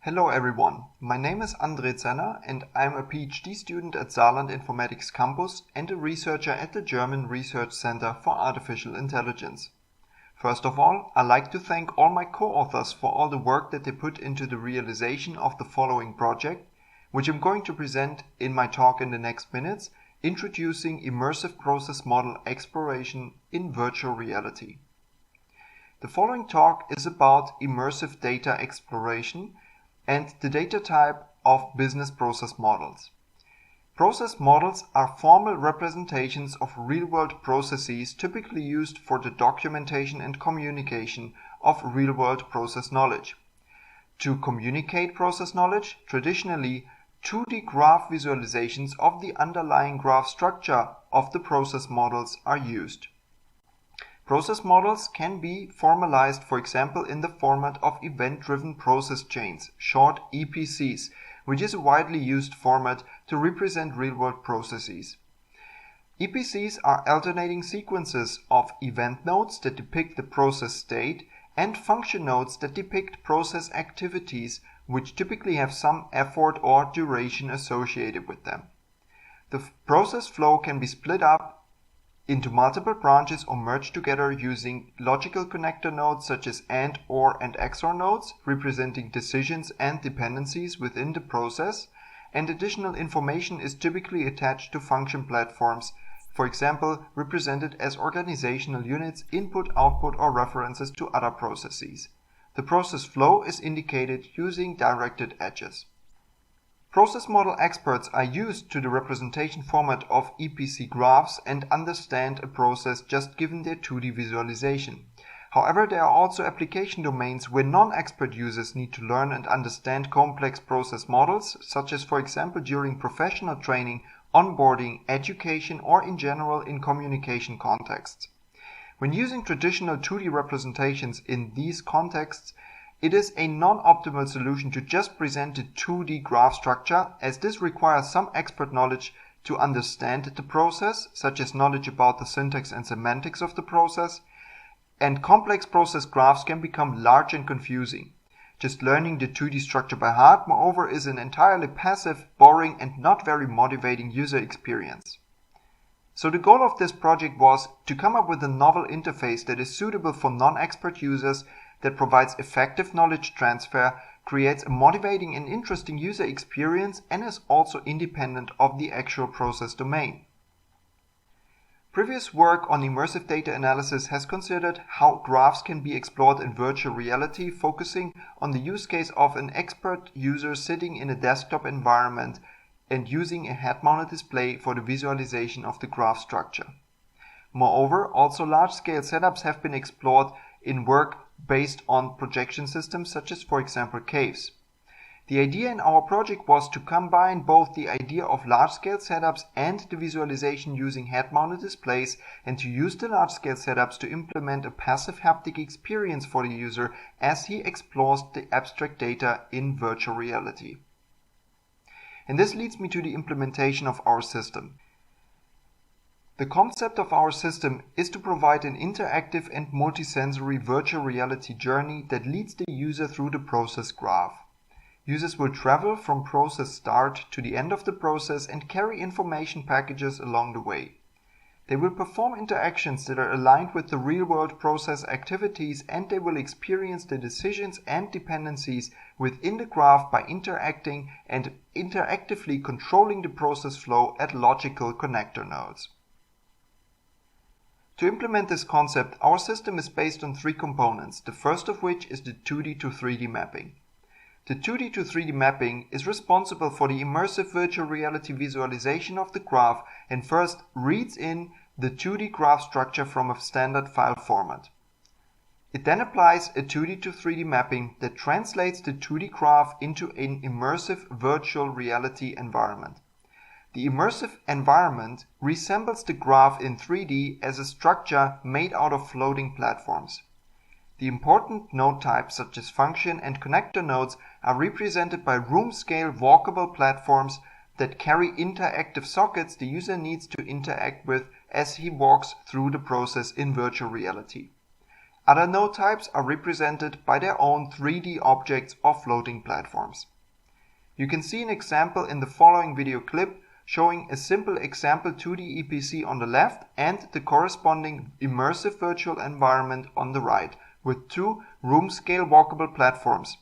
Hello everyone, my name is André Zenner and I'm a PhD student at Saarland Informatics campus and a researcher at the German Research Center for Artificial Intelligence. First of all, I'd like to thank all my co-authors for all the work that they put into the realization of the following project, which I'm going to present in my talk in the next minutes, introducing Immersive Process Model Exploration in Virtual Reality. The following talk is about immersive data exploration and the data type of business process models. Process models are formal representations of real-world processes typically used for the documentation and communication of real-world process knowledge. To communicate process knowledge, traditionally, 2D graph visualizations of the underlying graph structure of the process models are used. Process models can be formalized, for example, in the format of event-driven process chains, short EPCs, which is a widely used format to represent real-world processes. EPCs are alternating sequences of event nodes that depict the process state and function nodes that depict process activities, which typically have some effort or duration associated with them. The process flow can be split up into multiple branches or merged together using logical connector nodes such as AND, OR, and XOR nodes, representing decisions and dependencies within the process, and additional information is typically attached to function platforms, for example, represented as organizational units, input, output, or references to other processes. The process flow is indicated using directed edges. Process model experts are used to the representation format of EPC graphs and understand a process just given their 2D visualization. However, there are also application domains where non-expert users need to learn and understand complex process models, such as, for example, during professional training, onboarding, education, or in general in communication contexts. When using traditional 2D representations in these contexts, it is a non-optimal solution to just present a 2D graph structure, as this requires some expert knowledge to understand the process, such as knowledge about the syntax and semantics of the process, and complex process graphs can become large and confusing. Just learning the 2D structure by heart, moreover, is an entirely passive, boring, and not very motivating user experience. So the goal of this project was to come up with a novel interface that is suitable for non-expert users, that provides effective knowledge transfer, creates a motivating and interesting user experience, and is also independent of the actual process domain. Previous work on immersive data analysis has considered how graphs can be explored in virtual reality, focusing on the use case of an expert user sitting in a desktop environment and using a head-mounted display for the visualization of the graph structure. Moreover, also large-scale setups have been explored in work based on projection systems such as, for example, caves. The idea in our project was to combine both the idea of large-scale setups and the visualization using head-mounted displays, and to use the large-scale setups to implement a passive haptic experience for the user as he explores the abstract data in virtual reality. And this leads me to the implementation of our system. The concept of our system is to provide an interactive and multisensory virtual reality journey that leads the user through the process graph. Users will travel from process start to the end of the process and carry information packages along the way. They will perform interactions that are aligned with the real-world process activities, and they will experience the decisions and dependencies within the graph by interacting and interactively controlling the process flow at logical connector nodes. To implement this concept, our system is based on three components, the first of which is the 2D to 3D mapping. The 2D to 3D mapping is responsible for the immersive virtual reality visualization of the graph and first reads in the 2D graph structure from a standard file format. It then applies a 2D to 3D mapping that translates the 2D graph into an immersive virtual reality environment. The immersive environment resembles the graph in 3D as a structure made out of floating platforms. The important node types such as function and connector nodes are represented by room-scale walkable platforms that carry interactive sockets the user needs to interact with as he walks through the process in virtual reality. Other node types are represented by their own 3D objects or floating platforms. You can see an example in the following video clip showing a simple example 2D EPC on the left and the corresponding immersive virtual environment on the right, with two room-scale walkable platforms,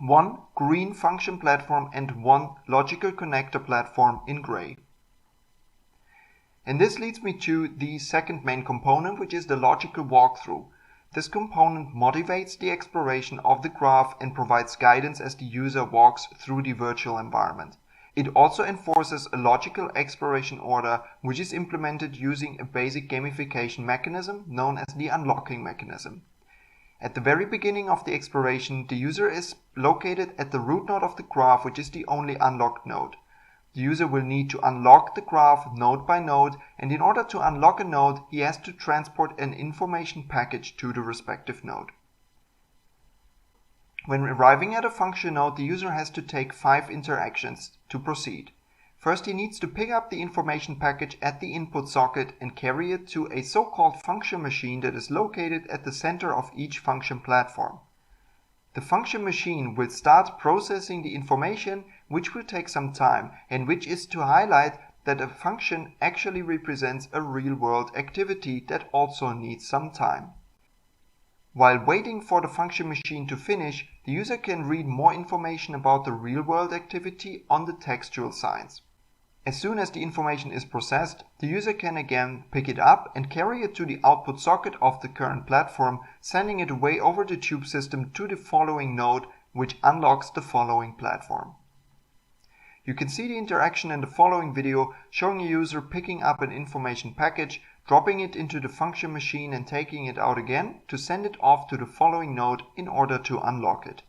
one green function platform and one logical connector platform in gray. And this leads me to the second main component, which is the logical walkthrough. This component motivates the exploration of the graph and provides guidance as the user walks through the virtual environment. It also enforces a logical exploration order, which is implemented using a basic gamification mechanism known as the unlocking mechanism. At the very beginning of the exploration, the user is located at the root node of the graph, which is the only unlocked node. The user will need to unlock the graph node by node, and in order to unlock a node, he has to transport an information package to the respective node. When arriving at a function node, the user has to take 5 interactions to proceed. First, he needs to pick up the information package at the input socket and carry it to a so-called function machine that is located at the center of each function platform. The function machine will start processing the information, which will take some time, and which is to highlight that a function actually represents a real-world activity that also needs some time. While waiting for the function machine to finish, the user can read more information about the real-world activity on the textual signs. As soon as the information is processed, the user can again pick it up and carry it to the output socket of the current platform, sending it away over the tube system to the following node, which unlocks the following platform. You can see the interaction in the following video showing a user picking up an information package, dropping it into the function machine and taking it out again to send it off to the following node in order to unlock it.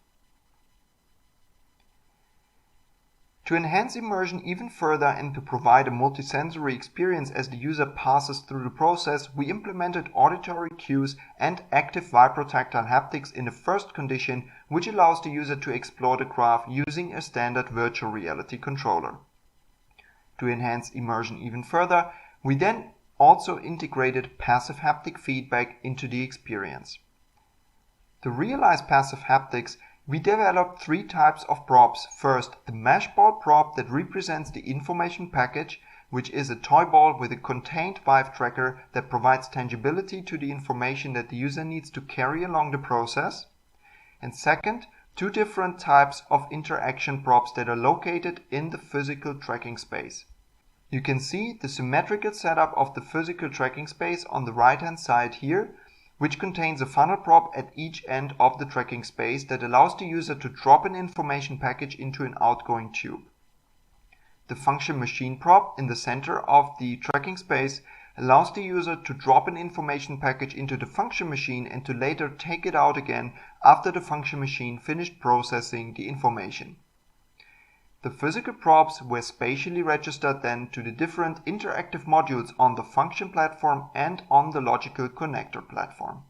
To enhance immersion even further and to provide a multisensory experience as the user passes through the process, we implemented auditory cues and active vibrotactile haptics in the first condition, which allows the user to explore the graph using a standard virtual reality controller. To enhance immersion even further, we then also integrated passive haptic feedback into the experience. To realize passive haptics, we developed 3 types of props. First, the mesh ball prop that represents the information package, which is a toy ball with a contained vibe tracker that provides tangibility to the information that the user needs to carry along the process. And second, 2 different types of interaction props that are located in the physical tracking space. You can see the symmetrical setup of the physical tracking space on the right-hand side here, which contains a funnel prop at each end of the tracking space that allows the user to drop an information package into an outgoing tube. The function machine prop in the center of the tracking space allows the user to drop an information package into the function machine and to later take it out again after the function machine finished processing the information. The physical props were spatially registered then to the different interactive modules on the function platform and on the logical connector platform.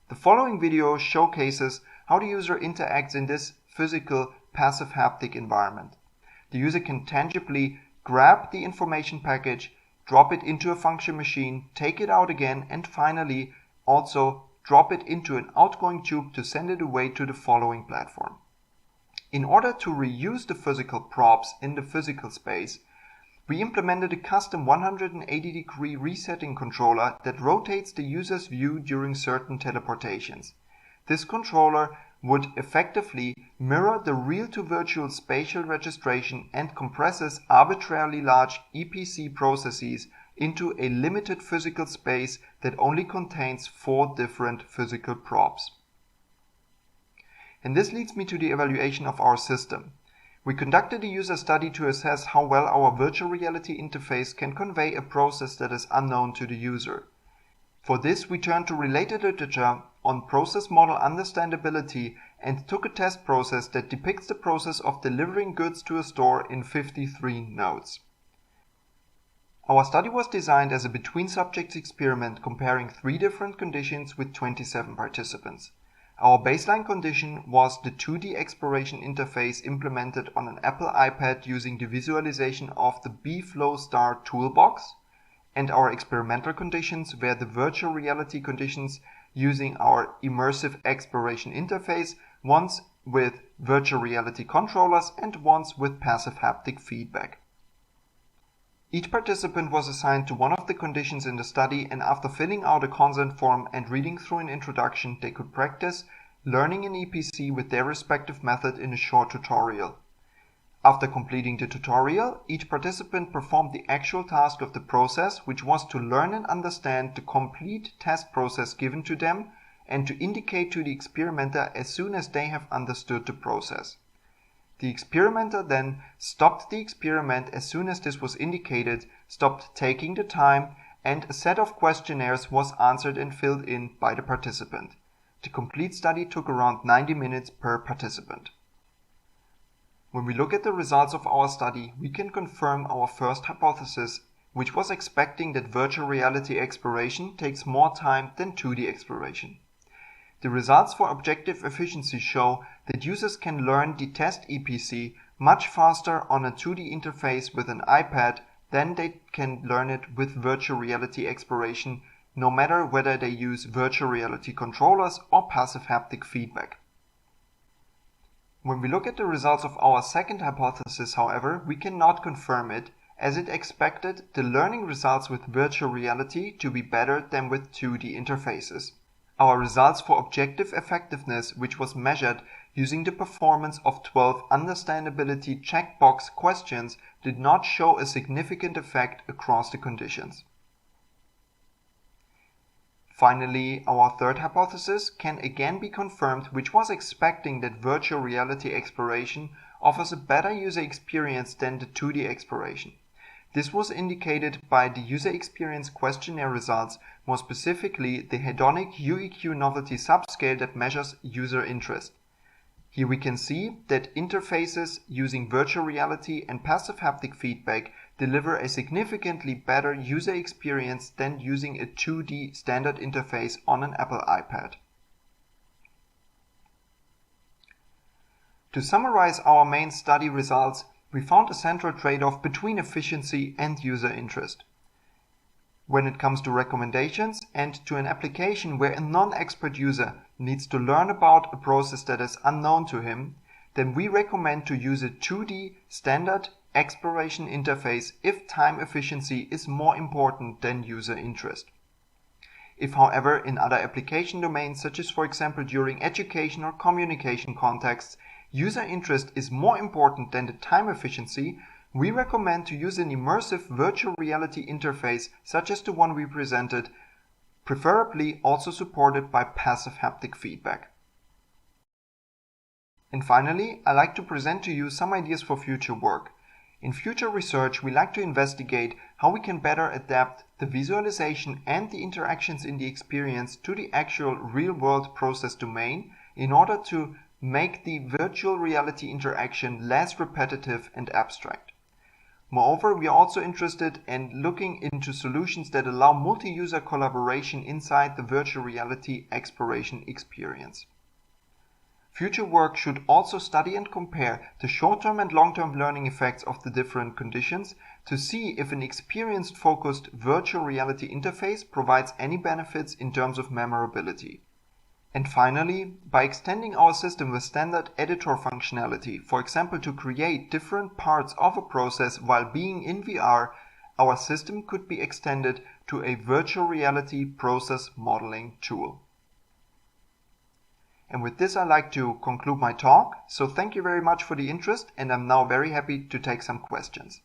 The following video showcases how the user interacts in this physical passive haptic environment. The user can tangibly grab the information package, drop it into a function machine, take it out again, and finally also drop it into an outgoing tube to send it away to the following platform. In order to reuse the physical props in the physical space, we implemented a custom 180-degree resetting controller that rotates the user's view during certain teleportations. This controller would effectively mirror the real-to-virtual spatial registration and compresses arbitrarily large EPC processes into a limited physical space that only contains 4 different physical props. And this leads me to the evaluation of our system. We conducted a user study to assess how well our virtual reality interface can convey a process that is unknown to the user. For this, we turned to related literature on process model understandability and took a test process that depicts the process of delivering goods to a store in 53 nodes. Our study was designed as a between-subjects experiment comparing 3 different conditions with 27 participants. Our baseline condition was the 2D exploration interface implemented on an Apple iPad using the visualization of the bFlow Star toolbox, and our experimental conditions were the virtual reality conditions using our Immersive Exploration interface, once with virtual reality controllers and once with passive haptic feedback. Each participant was assigned to one of the conditions in the study, and after filling out a consent form and reading through an introduction, they could practice learning an EPC with their respective method in a short tutorial. After completing the tutorial, each participant performed the actual task of the process, which was to learn and understand the complete test process given to them and to indicate to the experimenter as soon as they have understood the process. The experimenter then stopped the experiment as soon as this was indicated, stopped taking the time, and a set of questionnaires was answered and filled in by the participant. The complete study took around 90 minutes per participant. When we look at the results of our study, we can confirm our first hypothesis, which was expecting that virtual reality exploration takes more time than 2D exploration. The results for objective efficiency show that users can learn the test EPC much faster on a 2D interface with an iPad than they can learn it with virtual reality exploration, no matter whether they use virtual reality controllers or passive haptic feedback. When we look at the results of our second hypothesis, however, we cannot confirm it, as it expected the learning results with virtual reality to be better than with 2D interfaces. Our results for objective effectiveness, which was measured using the performance of 12 understandability checkbox questions, did not show a significant effect across the conditions. Finally, our third hypothesis can again be confirmed, which was expecting that virtual reality exploration offers a better user experience than the 2D exploration. This was indicated by the user experience questionnaire results, more specifically the hedonic UEQ novelty subscale that measures user interest. Here we can see that interfaces using virtual reality and passive haptic feedback deliver a significantly better user experience than using a 2D standard interface on an Apple iPad. To summarize our main study results, we found a central trade-off between efficiency and user interest. When it comes to recommendations and to an application where a non-expert user needs to learn about a process that is unknown to him, then we recommend to use a 2D standard exploration interface if time efficiency is more important than user interest. If, however, in other application domains, such as for example during education or communication contexts, user interest is more important than the time efficiency, we recommend to use an immersive virtual reality interface such as the one we presented, preferably also supported by passive haptic feedback. And finally, I'd like to present to you some ideas for future work. In future research, we like to investigate how we can better adapt the visualization and the interactions in the experience to the actual real-world process domain in order to make the virtual reality interaction less repetitive and abstract. Moreover, we are also interested in looking into solutions that allow multi-user collaboration inside the virtual reality exploration experience. Future work should also study and compare the short-term and long-term learning effects of the different conditions to see if an experience-focused virtual reality interface provides any benefits in terms of memorability. And finally, by extending our system with standard editor functionality, for example to create different parts of a process while being in VR, our system could be extended to a virtual reality process modeling tool. And with this I'd like to conclude my talk, so thank you very much for the interest, and I'm now very happy to take some questions.